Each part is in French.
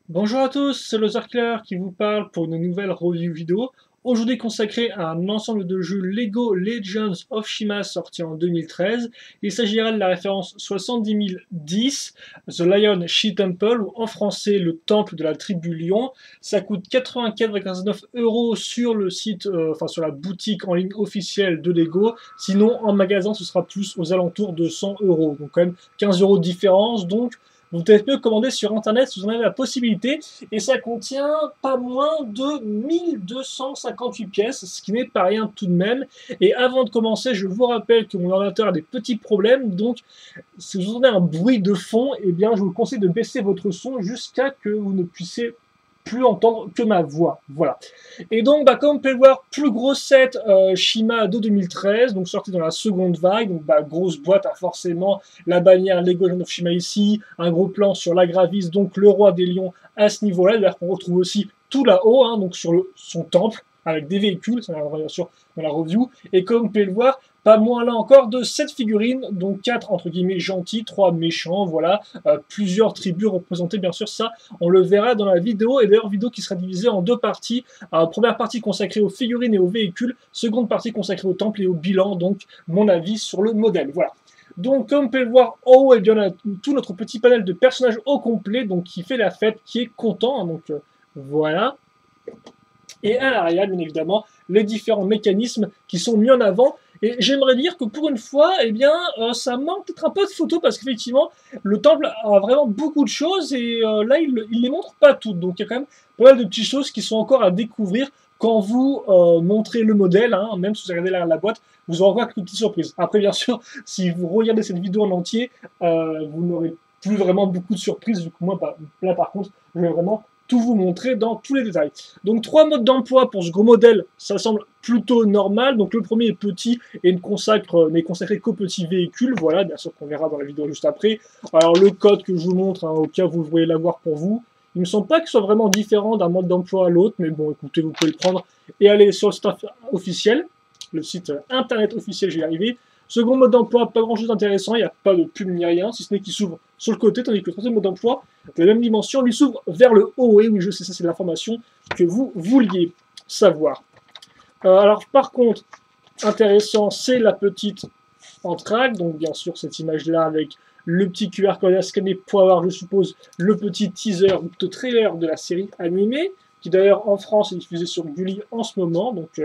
Bonjour à tous, c'est Loser qui vous parle pour une nouvelle review vidéo. Aujourd'hui consacrée à un ensemble de jeux Lego Legends of Shima sorti en 2013. Il s'agira de la référence 70010, The Lion She Temple, ou en français le Temple de la Tribu Lion. Ça coûte 84,9 € sur le site, enfin sur la boutique en ligne officielle de Lego. Sinon en magasin ce sera plus aux alentours de 100 €. Donc quand même 15 € de différence. Donc vous pouvez mieux commander sur internet si vous en avez la possibilité. Et ça contient pas moins de 1258 pièces, ce qui n'est pas rien tout de même. Et avant de commencer, je vous rappelle que mon ordinateur a des petits problèmes. Donc si vous entendez un bruit de fond, eh bien je vous conseille de baisser votre son jusqu'à que vous ne puissiez plus entendre que ma voix. Voilà. Et donc, comme vous pouvez le voir, plus gros set Shima de 2013, donc sorti dans la seconde vague. Donc, grosse boîte, a forcément la bannière Lego Legends of Shima ici, un gros plan sur l'Agravis, donc le roi des lions à ce niveau-là. D'ailleurs, on retrouve aussi tout là-haut, hein, donc sur son temple, avec des véhicules, ça va bien sûr dans la review. Et comme vous pouvez le voir, pas moins là encore de 7 figurines, donc 4 entre guillemets gentils, 3 méchants, voilà, plusieurs tribus représentées, bien sûr, ça on le verra dans la vidéo, et d'ailleurs vidéo qui sera divisée en deux parties. Première partie consacrée aux figurines et aux véhicules, seconde partie consacrée au temple et au bilan, donc mon avis sur le modèle, voilà. Donc, comme vous pouvez le voir en haut, eh bien, on a tout notre petit panel de personnages au complet, donc qui fait la fête, qui est content, hein, donc voilà. Et à l'arrière, bien évidemment, les différents mécanismes qui sont mis en avant. Et j'aimerais dire que pour une fois, eh bien, ça manque peut-être un peu de photos parce qu'effectivement, le temple a vraiment beaucoup de choses et là, il les montre pas toutes. Donc, il y a quand même pas mal de petites choses qui sont encore à découvrir quand vous montrez le modèle, hein, même si vous regardez la boîte, vous aurez encore quelques petites surprises. Après, bien sûr, si vous regardez cette vidéo en entier, vous n'aurez plus vraiment beaucoup de surprises. Du coup, moi, là, par contre, je vais vraiment tout vous montrer dans tous les détails. Donc 3 modes d'emploi pour ce gros modèle, ça semble plutôt normal. Donc le premier est petit et n'est consacré qu'aux petits véhicules. Voilà, bien sûr qu'on verra dans la vidéo juste après. Alors le code que je vous montre, hein, au cas où vous voulez l'avoir pour vous, il ne me semble pas qu'il soit vraiment différent d'un mode d'emploi à l'autre, mais bon, écoutez, vous pouvez le prendre et aller sur le site officiel, le site internet officiel, j'y arrivé. Second mode d'emploi, pas grand chose d'intéressant, il n'y a pas de pub ni rien, si ce n'est qu'il s'ouvre sur le côté, tandis que le troisième mode d'emploi, de la même dimension, lui s'ouvre vers le haut. Et oui, je sais, ça c'est l'information que vous vouliez savoir. Alors par contre, intéressant, c'est la petite entrade, donc bien sûr cette image-là avec le petit QR code à scanner pour avoir, je suppose, le petit teaser ou le trailer de la série animée, qui d'ailleurs en France est diffusée sur Gulli en ce moment, donc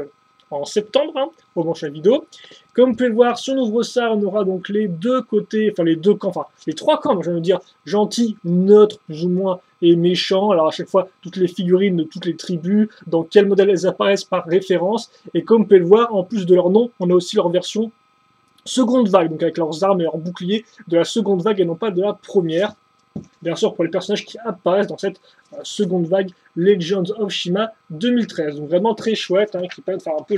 en septembre, hein, au moment de la vidéo. Comme vous pouvez le voir, si on ouvre ça, on aura donc les deux côtés, enfin les deux camps, enfin les trois camps, je veux dire, gentil, neutre, plus ou moins, et méchant. Alors à chaque fois, toutes les figurines de toutes les tribus, dans quel modèle elles apparaissent par référence. Et comme vous pouvez le voir, en plus de leur nom, on a aussi leur version seconde vague, donc avec leurs armes et leurs boucliers de la seconde vague et non pas de la première. Bien sûr, pour les personnages qui apparaissent dans cette seconde vague Legends of Shima 2013. Donc vraiment très chouette, hein, qui permet de faire un peu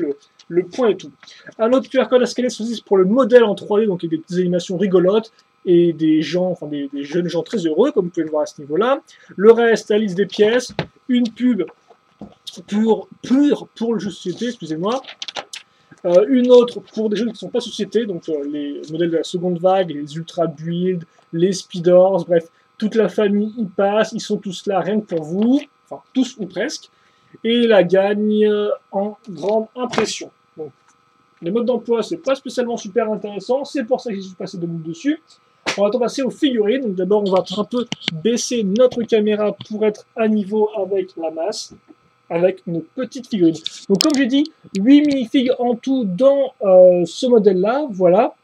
le point et tout. Un autre QR code à scanner pour le modèle en 3D, donc avec des petites animations rigolotes et des gens, enfin des jeunes gens très heureux, comme vous pouvez le voir à ce niveau-là. Le reste, la liste des pièces, une pub pour le jeu de société, excusez-moi. Une autre pour des jeux qui ne sont pas sociétés, donc les modèles de la seconde vague, les Ultra Build, les Speeders, bref, toute la famille y passe, ils sont tous là rien que pour vous, enfin tous ou presque, et la gagne en grande impression. Donc, les modes d'emploi, c'est pas spécialement super intéressant, c'est pour ça que je suis passé 2 minutes dessus. On va passer aux figurines, donc d'abord on va un peu baisser notre caméra pour être à niveau avec la masse, avec une petite figurine. Donc comme j'ai dit, 8 minifigs en tout dans ce modèle-là, voilà.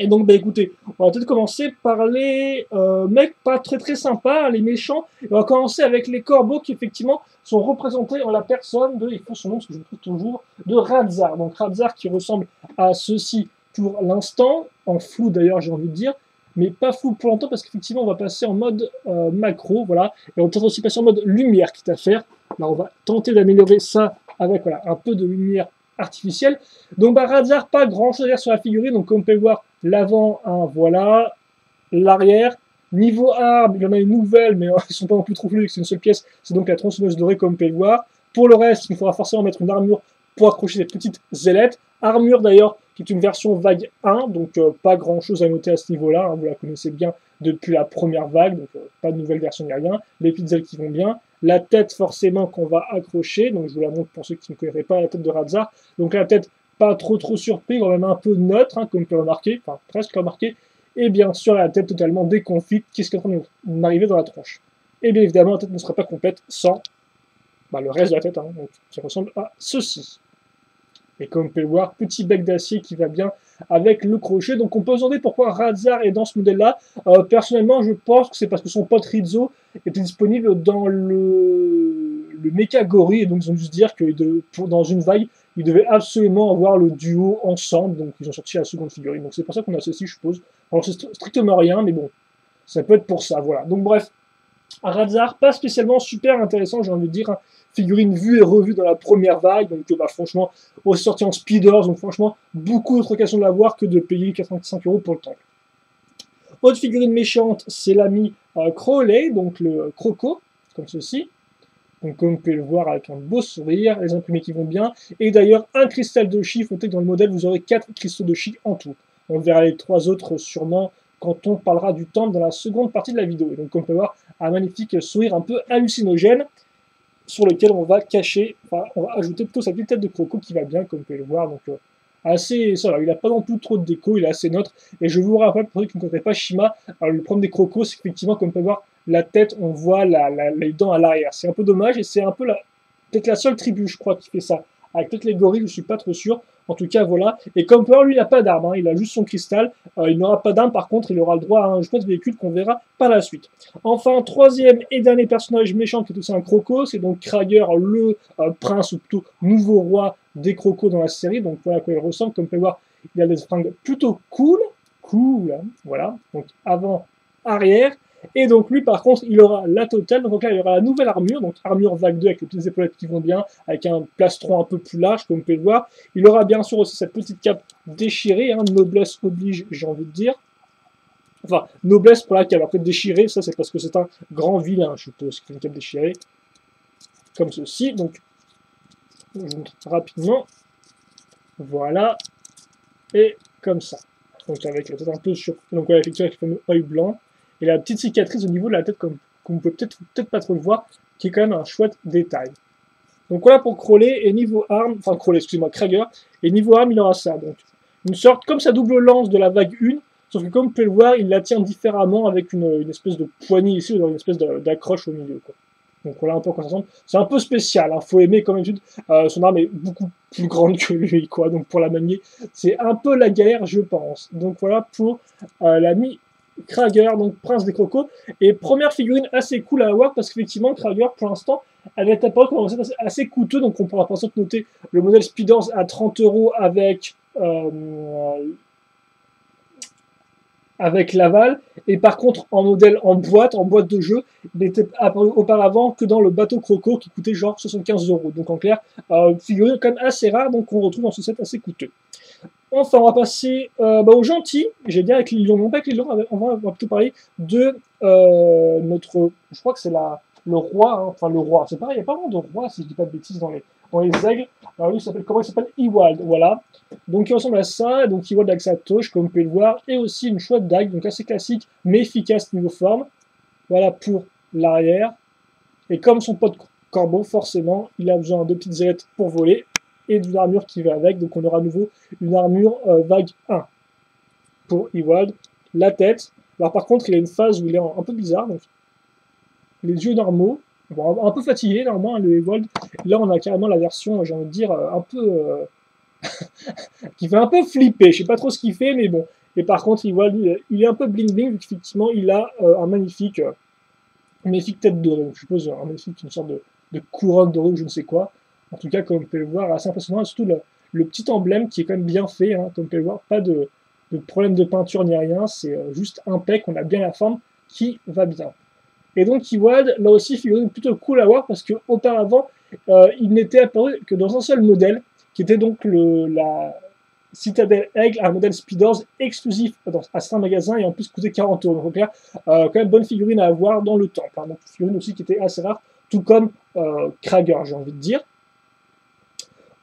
Et donc, écoutez, on va peut-être commencer par les mecs pas très sympas, les méchants. Et on va commencer avec les corbeaux qui, effectivement, sont représentés en la personne de, il faut son nom, parce que je le trouve toujours, de Radzar. Donc Radzar qui ressemble à ceci pour l'instant, en flou d'ailleurs, j'ai envie de dire, mais pas flou pour longtemps, parce qu'effectivement, on va passer en mode macro, voilà. Et on va peut-être aussi passer en mode lumière, quitte à faire. Là, on va tenter d'améliorer ça avec voilà, un peu de lumière artificielle. Donc, Radzar, pas grand-chose à dire sur la figurine. Donc, comme on peut voir, l'avant, hein, voilà. L'arrière. Niveau arme, il y en a une nouvelle, mais ils ne sont pas non plus trop fluides, c'est une seule pièce. C'est donc la tronçonneuse dorée, comme on peut le voir. Pour le reste, il faudra forcément mettre une armure pour accrocher cette petite zélette. Armure, d'ailleurs, qui est une version vague 1, donc pas grand-chose à noter à ce niveau-là. Hein, vous la connaissez bien depuis la première vague, donc pas de nouvelle version ni rien, les petites ailes qui vont bien, la tête forcément qu'on va accrocher, donc je vous la montre pour ceux qui ne connaîtraient pas la tête de Radzar, donc la tête pas trop surpris, quand même un peu neutre, hein, comme on peut remarquer, enfin presque remarquer, et bien sûr la tête totalement déconfite, qu'est-ce qui est en train de m'arriver dans la tronche. Et bien évidemment la tête ne serait pas complète sans le reste de la tête, hein, donc, qui ressemble à ceci. Et comme on peut le voir, petit bec d'acier qui va bien avec le crochet. Donc on peut se demander pourquoi Radzar est dans ce modèle-là. Personnellement, je pense que c'est parce que son pote Rizzo était disponible dans le Mecha Gory. Et donc ils ont dû se dire que dans une vague, ils devaient absolument avoir le duo ensemble. Donc ils ont sorti la seconde figurine. Donc c'est pour ça qu'on a ceci, je suppose. Alors c'est strictement rien, mais bon, ça peut être pour ça. Voilà. Donc bref, Radzar, pas spécialement super intéressant, j'ai envie de dire. Hein. Figurine vue et revue dans la première vague, donc franchement, aussi sorti en speeders, donc franchement, beaucoup d'autres occasions de l'avoir que de payer 85 € pour le temple. Autre figurine méchante, c'est l'ami Crowley, donc le croco, comme ceci. Donc comme vous pouvez le voir avec un beau sourire, les imprimés qui vont bien, et d'ailleurs un cristal de chi, faut que dans le modèle vous aurez 4 cristaux de chi en tout. On verra les 3 autres sûrement quand on parlera du temple dans la seconde partie de la vidéo. Et donc comme on peut voir, un magnifique sourire un peu hallucinogène, sur lequel on va cacher, enfin, on va ajouter plutôt sa petite tête de croco qui va bien, comme vous pouvez le voir. Donc, assez, ça va, il n'a pas non plus trop de déco, il est assez neutre. Et je vous rappelle, pour ceux qui ne connaissent pas Shima, le problème des crocos, c'est qu'effectivement, comme vous pouvez voir, la tête, on voit les dents à l'arrière. C'est un peu dommage et c'est un peu peut-être la seule tribu, je crois, qui fait ça. Avec peut-être les gorilles, je ne suis pas trop sûr. En tout cas, voilà. Et comme peut voir, lui, il n'a pas d'arme, hein. Il a juste son cristal. Il n'aura pas d'arme, par contre, il aura le droit à un jeu de véhicule qu'on verra par la suite. Enfin, troisième et dernier personnage méchant qui est aussi un croco, c'est donc Krager, le prince, ou plutôt nouveau roi des crocos dans la série. Donc voilà à quoi il ressemble. Comme vous pouvez voir, il a des fringues plutôt cool. Cool, hein. Voilà. Donc avant, arrière. Et donc lui par contre il aura la totale, donc là il y aura la nouvelle armure, donc armure vague 2 avec les petites épaulettes qui vont bien, avec un plastron un peu plus large comme vous pouvez le voir. Il aura bien sûr aussi cette petite cape déchirée, hein, noblesse oblige j'ai envie de dire. Enfin, noblesse pour la cape, après déchirée, ça c'est parce que c'est un grand vilain, je suppose, qui a une cape déchirée. Comme ceci, donc je vous montre rapidement. Voilà. Et comme ça. Donc avec la tête un peu sur. Donc voilà, effectivement avec le fameux œil blanc. Et la petite cicatrice au niveau de la tête, comme vous pouvez peut-être pas trop le voir, qui est quand même un chouette détail. Donc voilà pour Crowley, et niveau arme, enfin Crowley, excusez-moi, Krager, et niveau arme, il aura ça. Donc une sorte, comme sa double lance de la vague 1, sauf que comme vous pouvez le voir, il la tient différemment avec une espèce de poignée ici, ou une espèce d'accroche au milieu, quoi. Donc voilà un peu comment ça ressemble. C'est un peu spécial, hein, faut aimer comme d'habitude. Son arme est beaucoup plus grande que lui, quoi. Donc pour la manier, c'est un peu la galère, je pense. Donc voilà pour l'ami Krager, donc prince des crocos. Et première figurine assez cool à avoir parce qu'effectivement, Krager, pour l'instant, elle est apparue comme assez coûteux. Donc on pourra par exemple noter le modèle Speeders à 30 € avec l'aval, et par contre en modèle en boîte de jeu, il n'était apparu auparavant que dans le bateau croco qui coûtait genre 75 €. Donc en clair, figurine quand même assez rare, donc on retrouve dans ce set assez coûteux. Enfin, on va passer aux gentils. J'ai bien avec les lions, non pas avec les lions, on va plutôt parler de notre, je crois que c'est le roi, hein, enfin le roi, c'est pareil, il n'y a pas vraiment de roi si je dis pas de bêtises dans les aigles. Alors lui, comment il s'appelle? Ewald, voilà. Donc il ressemble à ça, donc Ewald avec sa toche, comme vous pouvez le voir, et aussi une chouette dague, donc assez classique, mais efficace niveau forme. Voilà pour l'arrière. Et comme son pote corbeau, forcément, il a besoin de petites ailettes pour voler, et d'une armure qui va avec, donc on aura à nouveau une armure vague 1 pour Ewald. La tête, alors par contre il a une phase où il est un peu bizarre, donc les yeux normaux, bon, un peu fatigué normalement, hein, le Ewald. Là on a carrément la version, j'ai envie de dire, un peu qui fait un peu flipper, je sais pas trop ce qu'il fait, mais bon. Et par contre Ewald, il est un peu bling bling, vu qu'effectivement il a une magnifique tête dorée, donc je suppose une sorte de couronne dorée ou je ne sais quoi. En tout cas, comme vous pouvez le voir, assez impressionnant, et surtout le petit emblème qui est quand même bien fait, hein, comme vous pouvez le voir, pas de problème de peinture ni rien, c'est juste impec, on a bien la forme qui va bien. Et donc Ewald, là aussi, figurine plutôt cool à voir, parce qu'auparavant, il n'était apparu que dans un seul modèle, qui était donc la Citadel Aigle, un modèle Speeders exclusif à certains magasins, et en plus coûtait 40 €. Donc là, quand même bonne figurine à avoir dans le temple, hein, donc figurine aussi qui était assez rare, tout comme Krager, j'ai envie de dire.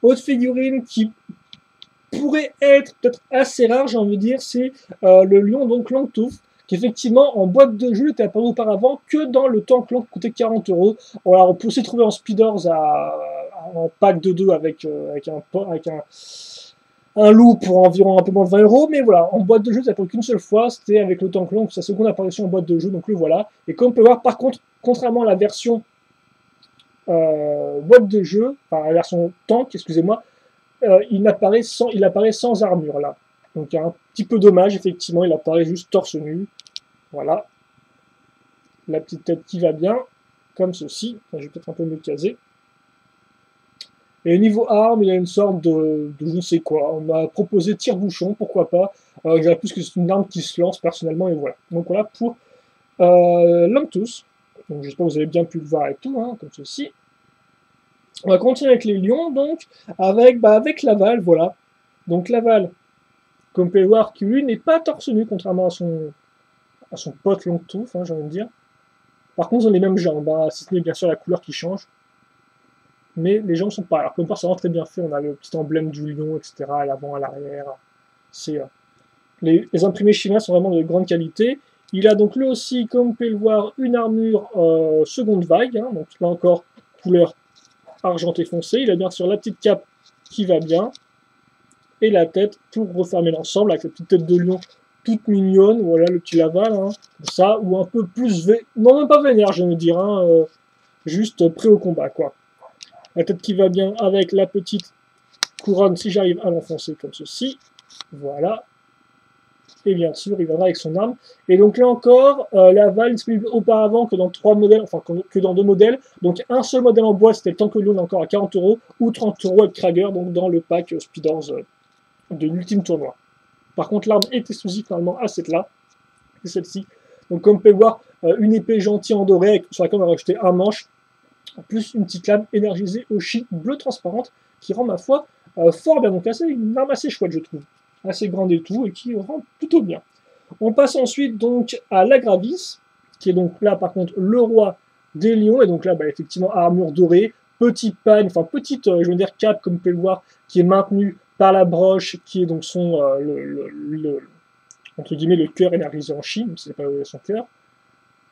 Autre figurine qui pourrait être peut-être assez rare, j'ai envie de dire, c'est le lion, donc Longtooth, qu'effectivement, en boîte de jeu, était apparu auparavant que dans le Tank Long qui coûtait 40 euros. Alors, on peut aussi trouver en Speeders en pack de 2 avec un loup pour environ un peu moins de 20 euros, mais voilà, en boîte de jeu, ça n'a apparu qu'une seule fois, c'était avec le Tank Long, sa seconde apparition en boîte de jeu, donc le voilà. Et comme on peut voir, par contre, contrairement à la version boîte de jeu, enfin la version tank, excusez-moi, il apparaît sans armure là. Donc il y a un petit peu dommage, effectivement, il apparaît juste torse nu. Voilà. La petite tête qui va bien, comme ceci. Enfin, je vais peut-être un peu me caser. Et au niveau arme, il y a une sorte de je ne sais quoi. On m'a proposé tire-bouchon, pourquoi pas. Je dirais plus que c'est une arme qui se lance personnellement, et voilà. Donc voilà pour Longtooth. Donc j'espère que vous avez bien pu le voir et tout, hein, comme ceci. On va continuer avec les lions, donc, avec Laval, voilà. Donc Laval, comme vous pouvez le voir, qui lui n'est pas torse nu, contrairement à son pote Longtooth, hein, j'ai envie de dire. Par contre, ils ont les mêmes jambes, hein, si ce n'est bien sûr la couleur qui change. Mais les jambes sont pas. Alors, comme par, c'est vraiment très bien fait, on a le petit emblème du lion, etc., à l'avant, à l'arrière. C'est, les imprimés chinois sont vraiment de grande qualité. Il a donc lui aussi, comme vous pouvez le voir, une armure seconde vague, hein, donc là encore, couleur argenté foncé. Il a bien sûr la petite cape qui va bien. Et la tête pour refermer l'ensemble avec la petite tête de lion toute mignonne. Voilà le petit Laval, hein, comme ça, ou un peu plus non, même pas vénère, je veux dire, hein, juste prêt au combat, quoi. La tête qui va bien avec la petite couronne, si j'arrive à l'enfoncer comme ceci. Voilà. Et bien sûr, il viendra avec son arme. Et donc là encore, Laval est disponible auparavant que dans 3 modèles, enfin que dans 2 modèles. Donc un seul modèle en bois, c'était le Tank Lion encore à 40 euros, ou 30 euros avec Krager, donc dans le pack Speeders de l'ultime tournoi. Par contre, l'arme est exclusive normalement à cette-là, c'est celle-ci. Donc comme vous pouvez voir, une épée gentille en doré, sur laquelle on va rajouter un manche, plus une petite lame énergisée au chi bleu transparente, qui rend ma foi fort bien. Donc c'est une arme assez chouette, je trouve. Assez grande et tout, et qui rend plutôt bien. On passe ensuite donc à l'Agravis, qui est donc là par contre le roi des lions, et donc là bah, effectivement armure dorée, petit panne, enfin petite, je veux dire cape comme vous pouvez le voir, qui est maintenue par la broche, qui est donc son, entre guillemets, le cœur énergisé en chi, même si c'est pas son cœur.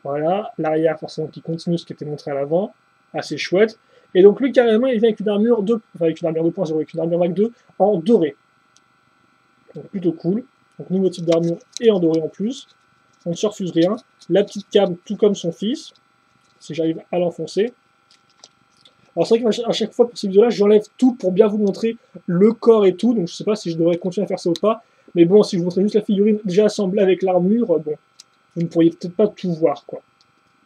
Voilà, l'arrière forcément qui continue ce qui était montré à l'avant, assez chouette. Et donc lui carrément il vient avec une armure 2, enfin avec une armure 2.0, avec une armure Mac 2 en doré. Donc plutôt cool. Donc nouveau type d'armure et en doré en plus. On ne se refuse rien. La petite cam tout comme son fils, si j'arrive à l'enfoncer. Alors c'est vrai qu'à chaque fois pour ces vidéos-là, j'enlève tout pour bien vous montrer le corps et tout, donc je sais pas si je devrais continuer à faire ça ou pas, mais bon, si je vous montrais juste la figurine déjà assemblée avec l'armure, bon, vous ne pourriez peut-être pas tout voir, quoi.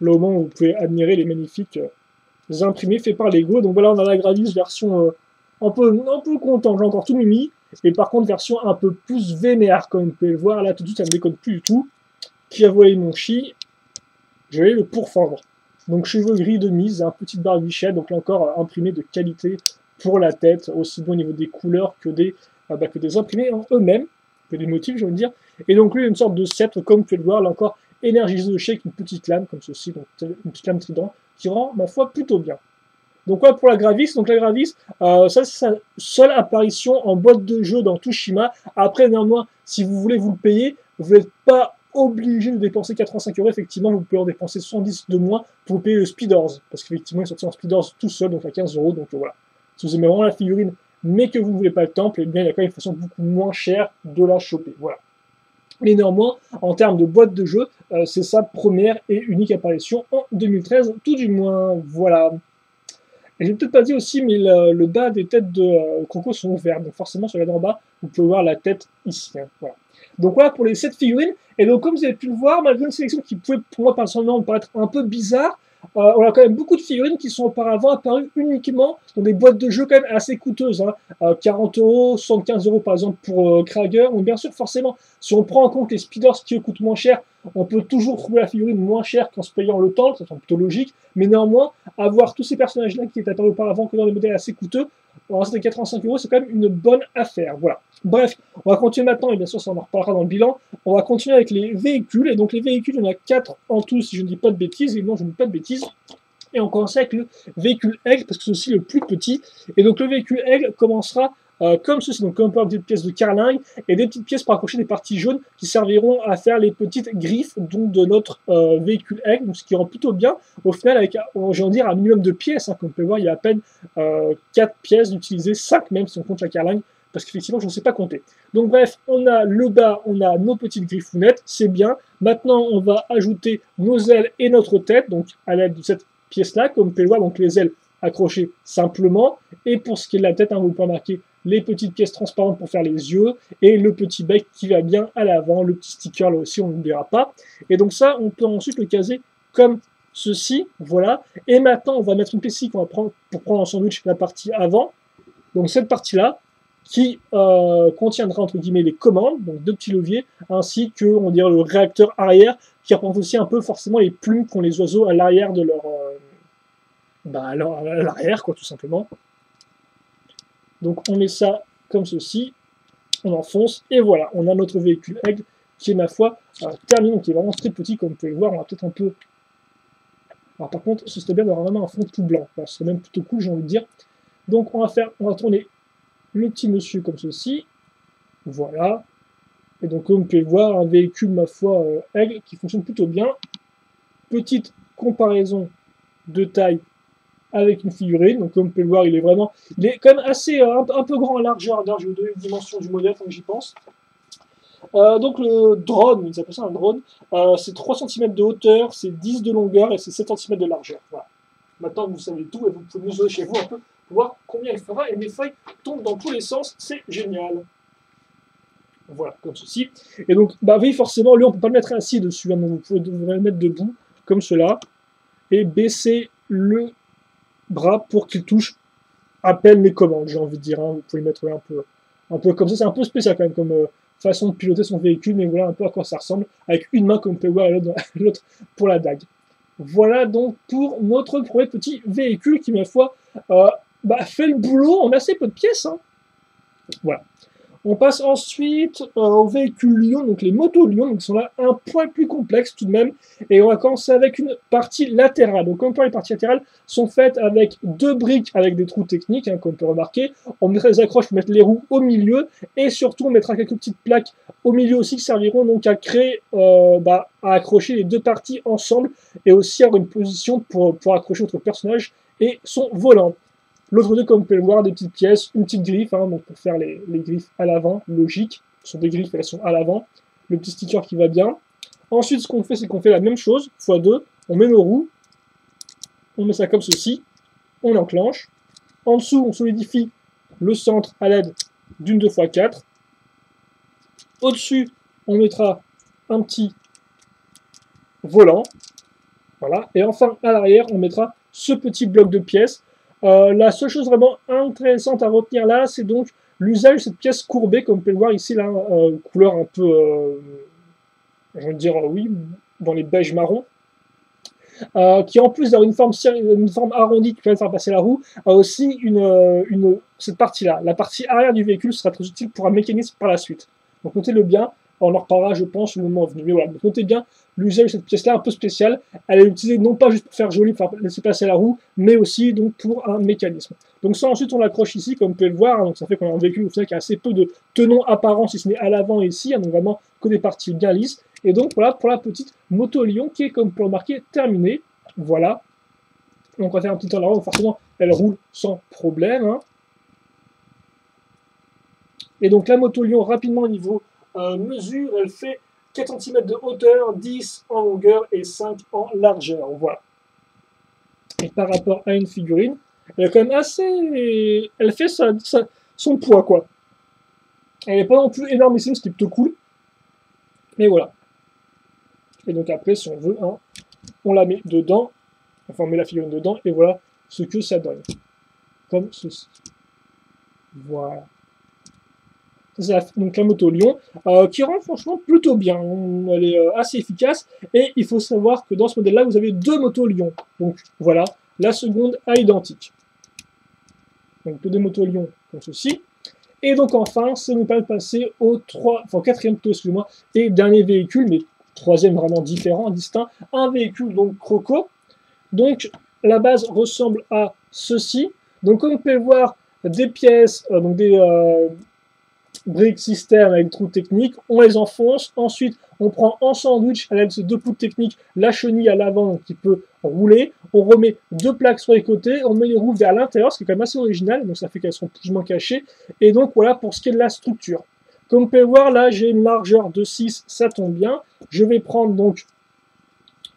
Là au moins, vous pouvez admirer les magnifiques imprimés faits par Lego. Donc voilà, on a la Gravis version un peu content, j'ai encore tout mimi, et par contre version un peu plus vénère, comme vous pouvez le voir, là tout de suite ça ne déconne plus du tout. Qui a volé mon chi? Je vais le pourfendre. Donc cheveux gris de mise, un petite barbichette, donc là encore imprimé de qualité pour la tête, aussi bien au niveau des couleurs que des imprimés en eux-mêmes, que des motifs je veux dire. Et donc lui une sorte de sceptre, comme vous pouvez le voir, là encore énergisé de chez avec une petite lame comme ceci, donc une petite lame trident, qui rend ma foi plutôt bien. Donc voilà pour la Gravis. Donc la Gravis, ça c'est sa seule apparition en boîte de jeu dans Tsushima. Après néanmoins, si vous voulez vous le payer, vous n'êtes pas obligé de dépenser 85 euros. Effectivement, vous pouvez en dépenser 70 de moins pour vous payer le Speeders. Parce qu'effectivement, il est sorti en Speeders tout seul, donc à 15 euros. Donc voilà. Si vous aimez vraiment la figurine, mais que vous ne voulez pas le temple, eh bien il y a quand même une façon beaucoup moins chère de la choper. Voilà. Mais néanmoins, en termes de boîte de jeu, c'est sa première et unique apparition en 2013, tout du moins. Voilà. Et j'ai peut-être pas dit aussi, mais le bas des têtes de Croco sont ouvertes. Donc forcément, sur la en bas, vous pouvez voir la tête ici. Hein, voilà. Donc voilà pour les 7 figurines. Et donc comme vous avez pu le voir, malgré une sélection qui pouvait pour moi personnellement me paraître un peu bizarre, on a quand même beaucoup de figurines qui sont auparavant apparues uniquement dans des boîtes de jeux quand même assez coûteuses. Hein. 40 euros, 75 euros par exemple pour Krager. Donc bien sûr, forcément, si on prend en compte les speeders qui coûtent moins cher, on peut toujours trouver la figurine moins chère qu'en se payant le temps, ça semble plutôt logique. Mais néanmoins, avoir tous ces personnages-là qui étaient apparus auparavant que dans des modèles assez coûteux, alors c'était 85 euros, c'est quand même une bonne affaire. Voilà. Bref, on va continuer maintenant, et bien sûr ça on en reparlera dans le bilan. On va continuer avec les véhicules, et donc les véhicules, il y en a 4 en tout si je ne dis pas de bêtises, et non je ne dis pas de bêtises. Et on commence avec le véhicule Aigle, parce que c'est aussi le plus petit. Et donc le véhicule Aigle commencera comme ceci. Donc comme par exemple des pièces de carlingue et des petites pièces pour accrocher des parties jaunes qui serviront à faire les petites griffes donc, de notre véhicule aigle, donc ce qui rend plutôt bien. Au final, avec, j'ai envie de dire, un minimum de pièces, hein, comme on peut voir, il y a à peine 4 pièces d'utiliser, 5 même si on compte la carlingue, parce qu'effectivement, je ne sais pas compter. Donc bref, on a le bas, on a nos petites griffounettes, c'est bien. Maintenant, on va ajouter nos ailes et notre tête, donc à l'aide de cette pièce-là, comme vous pouvez le voir, donc les ailes accrochées simplement. Et pour ce qui est de la tête, hein, vous pouvez marquer les petites pièces transparentes pour faire les yeux, et le petit bec qui va bien à l'avant, le petit sticker là aussi, on n'oubliera pas. Et donc ça, on peut ensuite le caser comme ceci, voilà. Et maintenant, on va mettre une pièce ici qu'on va prendre pour prendre en sandwich la partie avant. Donc cette partie-là, qui contiendra entre guillemets les commandes, donc 2 petits leviers, ainsi que on dirait le réacteur arrière, qui représente aussi un peu forcément les plumes qu'ont les oiseaux à l'arrière de leur, à l'arrière quoi, tout simplement. Donc on met ça comme ceci, on enfonce, et voilà, on a notre véhicule aigle qui est ma foi terminé, qui est vraiment très petit comme vous pouvez le voir. On va peut-être un peu. Alors par contre, ce serait bien d'avoir vraiment un fond tout blanc, ce serait même plutôt cool, j'ai envie de dire. Donc on va tourner le petit monsieur comme ceci, voilà, et donc comme vous pouvez le voir, un véhicule ma foi aigle qui fonctionne plutôt bien. Petite comparaison de taille avec une figurine, donc comme vous pouvez le voir, il est quand même assez un peu grand en largeur, d'ailleurs je vais vous donner une dimension du modèle tant que j'y pense. Donc le drone, ils appellent ça un drone, c'est 3 cm de hauteur, c'est 10 de longueur et c'est 7 cm de largeur, voilà. Maintenant vous savez tout et vous pouvez mesurer chez vous un peu voir combien il fera, et mes feuilles tombent dans tous les sens, c'est génial. Voilà, comme ceci. Et donc, bah oui, forcément, lui, on ne peut pas le mettre assis dessus, hein, donc vous pouvez le mettre debout, comme cela, et baisser le bras pour qu'il touche à peine les commandes, j'ai envie de dire. Hein. Vous pouvez le mettre un peu comme ça, c'est un peu spécial quand même, comme façon de piloter son véhicule, mais voilà un peu à quoi ça ressemble, avec une main, comme on peut voir, et l'autre pour la dague. Voilà donc pour notre premier petit véhicule qui, ma foi, fait le boulot en assez peu de pièces. Hein. Voilà. On passe ensuite aux véhicules Lion, donc les motos Lion, qui sont là un poil plus complexes tout de même. Et on va commencer avec une partie latérale. Donc comme pour les parties latérales sont faites avec 2 briques avec des trous techniques, hein, comme on peut remarquer. On mettra les accroches pour mettre les roues au milieu. Et surtout on mettra quelques petites plaques au milieu aussi qui serviront donc à créer, à accrocher les 2 parties ensemble. Et aussi avoir une position pour accrocher notre personnage et son volant. L'autre côté, comme vous pouvez le voir, des petites pièces, une petite griffe, hein, donc pour faire les griffes à l'avant, logique. Ce sont des griffes, elles sont à l'avant. Le petit sticker qui va bien. Ensuite, ce qu'on fait, c'est qu'on fait la même chose, x2. On met nos roues. On met ça comme ceci. On enclenche. En dessous, on solidifie le centre à l'aide d'une 2x4. Au-dessus, on mettra un petit volant. Voilà. Et enfin, à l'arrière, on mettra ce petit bloc de pièces. La seule chose vraiment intéressante à retenir là, c'est donc l'usage de cette pièce courbée, comme vous pouvez le voir ici, là, couleur un peu, je veux dire, oui, dans les beiges marrons, qui en plus d'avoir une forme arrondie qui permet de faire passer la roue, a aussi cette partie-là. La partie arrière du véhicule sera très utile pour un mécanisme par la suite. Donc notez-le bien, on en reparlera, je pense, le moment venu. Mais voilà, donc notez bien l'usage de cette pièce-là un peu spéciale. Elle est utilisée non pas juste pour faire joli, pour laisser passer la roue, mais aussi donc pour un mécanisme. Donc ça, ensuite, on l'accroche ici, comme vous pouvez le voir. Hein, donc ça fait qu'on a un véhicule au final qui a assez peu de tenons apparents, si ce n'est à l'avant et ici. Hein, donc vraiment que des parties bien lisses. Et donc voilà pour la petite moto Lion qui est, comme vous pouvez remarquer, terminée. Voilà. Donc on va faire un petit temps là, donc forcément, elle roule sans problème. Hein. Et donc la moto Lion, rapidement au niveau mesure, elle fait 4 cm de hauteur, 10 en longueur et 5 en largeur. Voilà. Et par rapport à une figurine, elle est quand même assez. Elle fait son poids, quoi. Elle n'est pas non plus énormissime, ce qui est plutôt cool. Mais voilà. Et donc après, si on veut, hein, on la met dedans. Enfin, on met la figurine dedans, et voilà ce que ça donne. Comme ceci. Voilà. Donc la moto Lion, qui rend franchement plutôt bien. Elle est assez efficace. Et il faut savoir que dans ce modèle-là, vous avez 2 motos Lion. Donc voilà, la seconde à l'identique. Donc 2 motos Lion comme ceci. Et donc enfin, ça nous permet de passer au 4e plutôt, excusez-moi, et dernier véhicule, mais 3e vraiment différent, distinct, un véhicule donc Croco. Donc la base ressemble à ceci. Donc comme vous pouvez le voir, des pièces, donc des briques système avec trous techniques, on les enfonce, ensuite on prend en sandwich à l'aide de ces deux poutres techniques la chenille à l'avant qui peut rouler, on remet deux plaques sur les côtés, on met les roues vers l'intérieur, ce qui est quand même assez original, donc ça fait qu'elles seront plus ou moins cachées, et donc voilà pour ce qui est de la structure. Comme vous pouvez voir là j'ai une largeur de 6, ça tombe bien, je vais prendre donc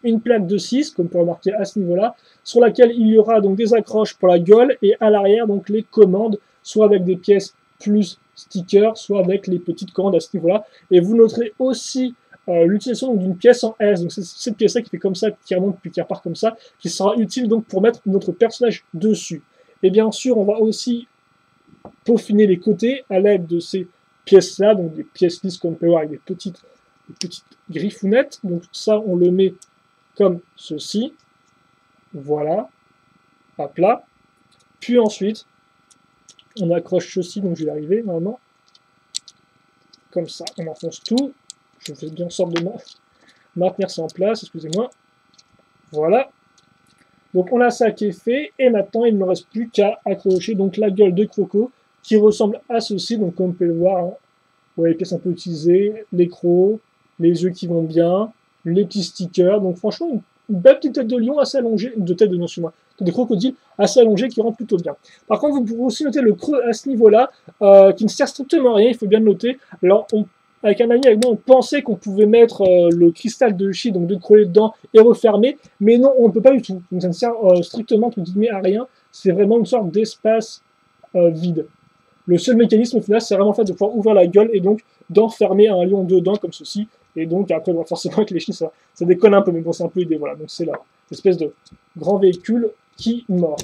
une plaque de 6, comme on peut remarquer à ce niveau-là, sur laquelle il y aura donc des accroches pour la gueule et à l'arrière donc les commandes, soit avec des pièces plus stickers, soit avec les petites commandes à ce niveau-là. Et vous noterez aussi l'utilisation d'une pièce en S, donc c'est cette pièce-là qui fait comme ça, qui remonte puis qui repart comme ça, qui sera utile donc pour mettre notre personnage dessus. Et bien sûr, on va aussi peaufiner les côtés à l'aide de ces pièces-là, donc des pièces lisses comme on peut voir avec des petites griffounettes. Donc ça, on le met comme ceci, voilà, hop là, puis ensuite, on accroche ceci, donc je vais y arriver normalement, comme ça, on enfonce tout, je fais bien en sorte de maintenir ça en place, excusez-moi, voilà, donc on a ça qui est fait, et maintenant il ne me reste plus qu'à accrocher donc la gueule de Croco, qui ressemble à ceci, donc comme vous pouvez le voir, hein, ouais, les pièces un peu utilisées, les crocs, les yeux qui vont bien, les petits stickers, donc franchement une belle petite tête de lion assez allongée, de tête de lion sur moi, des crocodiles assez allongés qui rendent plutôt bien. Par contre, vous pourrez aussi noter le creux à ce niveau-là, qui ne sert strictement à rien, il faut bien le noter. Alors, avec un ami avec moi, on pensait qu'on pouvait mettre le cristal de chi, donc de creuser dedans et refermer, mais non, on ne peut pas du tout. Donc ça ne sert strictement à rien, c'est vraiment une sorte d'espace vide. Le seul mécanisme au final, c'est vraiment le fait de pouvoir ouvrir la gueule et donc d'enfermer un lion dedans comme ceci. Et donc après, bon, forcément avec les chiens, ça déconne un peu, mais bon, c'est un peu l'idée. Voilà, donc c'est là, l'espèce de grand véhicule qui mord.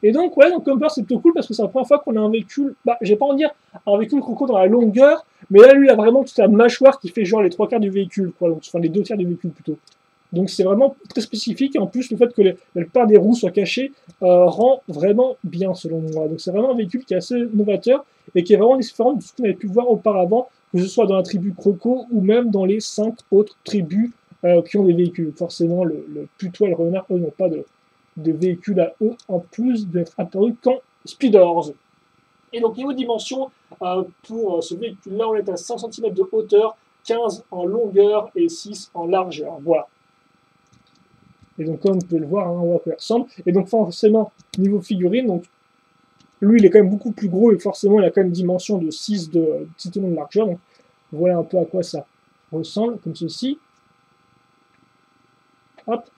Et donc, ouais, donc Comper, c'est plutôt cool parce que c'est la première fois qu'on a un véhicule, bah, j'ai pas envie de dire un véhicule Croco dans la longueur, mais là, lui, il a vraiment toute la mâchoire qui fait genre les 3/4 du véhicule, quoi, donc, enfin les 2/3 du véhicule plutôt. Donc c'est vraiment très spécifique, et en plus, le fait que la plupart des roues soient cachées rend vraiment bien, selon moi. Donc c'est vraiment un véhicule qui est assez novateur et qui est vraiment différent de ce qu'on avait pu voir auparavant, que ce soit dans la tribu Croco ou même dans les 5 autres tribus qui ont des véhicules. Forcément, le putois et le renard, eux, n'ont pas de véhicules à eux, en plus d'être apparus qu'en speeders. Et donc, niveau dimension, pour ce véhicule-là, on est à 100 cm de hauteur, 15 en longueur et 6 en largeur. Voilà. Et donc, comme vous pouvez le voir, hein, on voit à quoi il ressemble. Et donc, forcément, niveau figurine, donc, lui, il est quand même beaucoup plus gros et forcément, il a quand même une dimension de 6 de largeur. Donc, voilà un peu à quoi ça ressemble, comme ceci. Hop.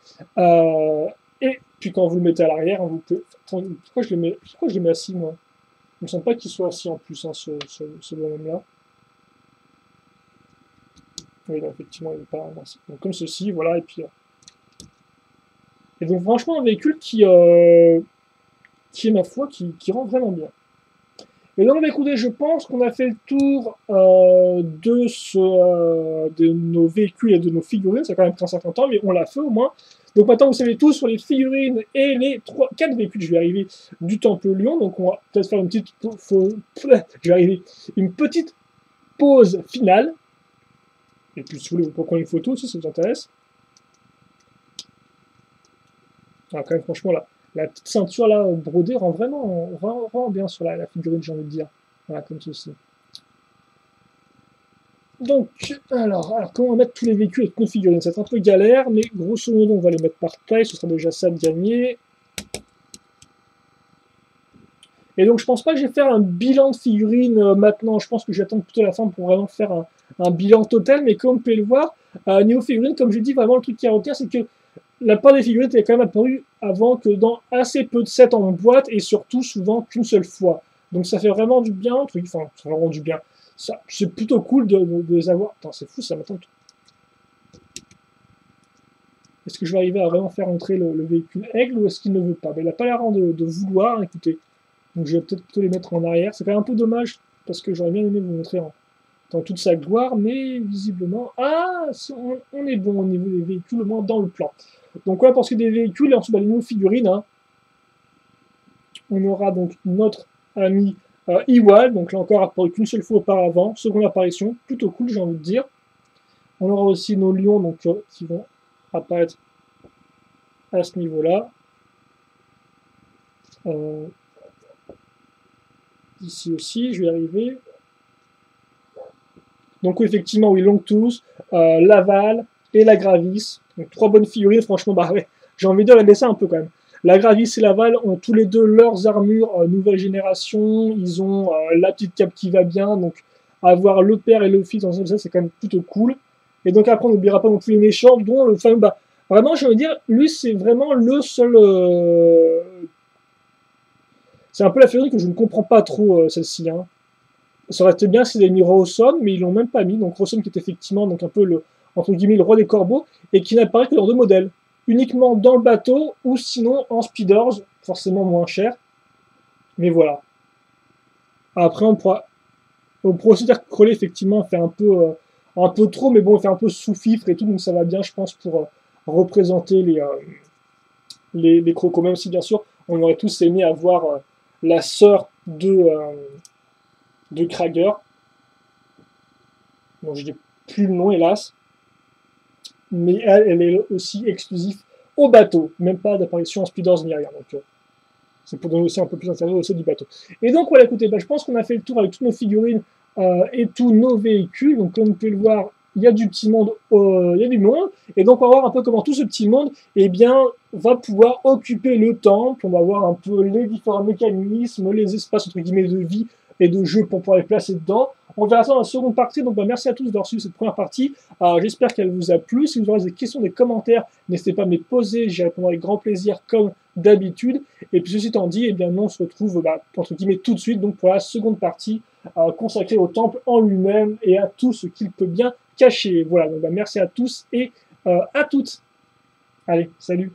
Et puis, quand vous le mettez à l'arrière, hein, vous pouvez. Pourquoi je le mets assis, moi? Il ne me semble pas qu'il soit assis en plus, hein, ce bonhomme-là. Oui, donc, effectivement, il n'est pas assis. Donc, comme ceci, voilà, et puis. Et donc, franchement, un véhicule qui est, ma foi, qui rend vraiment bien. Et donc, bah, écoutez, je pense qu'on a fait le tour de nos véhicules et de nos figurines. Ça a quand même pris un certain temps, mais on l'a fait au moins. Donc maintenant, vous savez tout sur les figurines et les 4 véhicules, je vais arriver, du Temple Lion. Donc on va peut-être faire une petite, une petite pause finale. Et puis si vous voulez, vous pouvez prendre une photo si ça vous intéresse. Alors, quand même, franchement, la petite ceinture là, brodée rend vraiment bien sur la figurine, j'ai envie de dire. Voilà, comme ceci. Donc, alors, comment mettre tous les véhicules et toutes nos figurines? C'est un peu galère, mais grosso modo, on va les mettre par taille, ce sera déjà ça de gagner. Et donc, je pense pas que je vais faire un bilan de figurines maintenant, je pense que j'attends plutôt la fin pour vraiment faire un bilan total, mais comme vous pouvez le voir, niveau figurines, comme je dis, vraiment le truc qui est à retenir, c'est que la part des figurines est quand même apparue avant que dans assez peu de sets en boîte, et surtout souvent qu'une seule fois. Donc ça fait vraiment du bien, enfin, ça fait vraiment du bien. C'est plutôt cool de les avoir. Attends, c'est fou, ça m'attend. Est-ce que je vais arriver à vraiment faire entrer le véhicule aigle ou est-ce qu'il ne veut pas? Ben, il n'a pas l'air de vouloir, écoutez. Donc je vais peut-être plutôt les mettre en arrière. C'est quand même un peu dommage parce que j'aurais bien aimé vous montrer dans toute sa gloire, mais visiblement, on est bon au niveau des véhicules, au moins dans le plan. Donc voilà pour ce qui est des véhicules, et ensuite bah, les nouveaux figurines. Hein. On aura donc notre ami Iwal, donc là encore apparu qu'une seule fois auparavant, seconde apparition, plutôt cool j'ai envie de dire. On aura aussi nos lions donc, qui vont apparaître à ce niveau-là. Ici aussi, je vais y arriver. Donc oui, effectivement, oui, Longtooth, Laval et la Gravis. Donc 3 bonnes figurines, franchement, bah ouais, j'ai envie de les baisser un peu quand même. La Gravis et Laval ont tous les deux leurs armures nouvelle génération. Ils ont la petite cape qui va bien. Donc avoir le père et le fils dans ça, c'est quand même plutôt cool. Et donc après, on n'oubliera pas non plus les méchants, dont le fameux... Bah, vraiment, je veux dire, lui, c'est vraiment le seul... C'est un peu la figurine que je ne comprends pas trop, celle-ci. Hein. Ça aurait été bien s'ils avaient mis Rawson, mais ils l'ont même pas mis. Donc Rawson qui est effectivement donc un peu le, entre guillemets, le roi des corbeaux, et qui n'apparaît que dans 2 modèles. Uniquement dans le bateau, ou sinon en speeders, forcément moins cher. Mais voilà. Après, on pourra aussi dire que Crowley, effectivement, fait un peu trop, mais bon, il fait un peu sous-fifre et tout, donc ça va bien, je pense, pour représenter les crocos. Même si, bien sûr, on aurait tous aimé avoir la sœur de Krager, dont je n'ai plus le nom, hélas. Mais elle est aussi exclusive au bateau, même pas d'apparition en speeders ni rien. Donc c'est pour donner aussi un peu plus d'intérêt au sein du bateau. Et donc voilà, écoutez, je pense qu'on a fait le tour avec toutes nos figurines et tous nos véhicules. Donc comme vous pouvez le voir, il y a du petit monde, il y a du monde. Et donc on va voir un peu comment tout ce petit monde va pouvoir occuper le temple. On va voir un peu les différents mécanismes, les espaces entre guillemets de vie et de jeu pour pouvoir les placer dedans. On verra ça dans la seconde partie. Donc merci à tous d'avoir suivi cette première partie. J'espère qu'elle vous a plu. Si vous avez des questions, des commentaires, n'hésitez pas à me les poser. J'y répondrai avec grand plaisir comme d'habitude. Et puis ceci étant dit, nous on se retrouve entre guillemets tout de suite donc pour la seconde partie consacrée au temple en lui-même et à tout ce qu'il peut bien cacher. Voilà, donc merci à tous et à toutes. Allez, salut.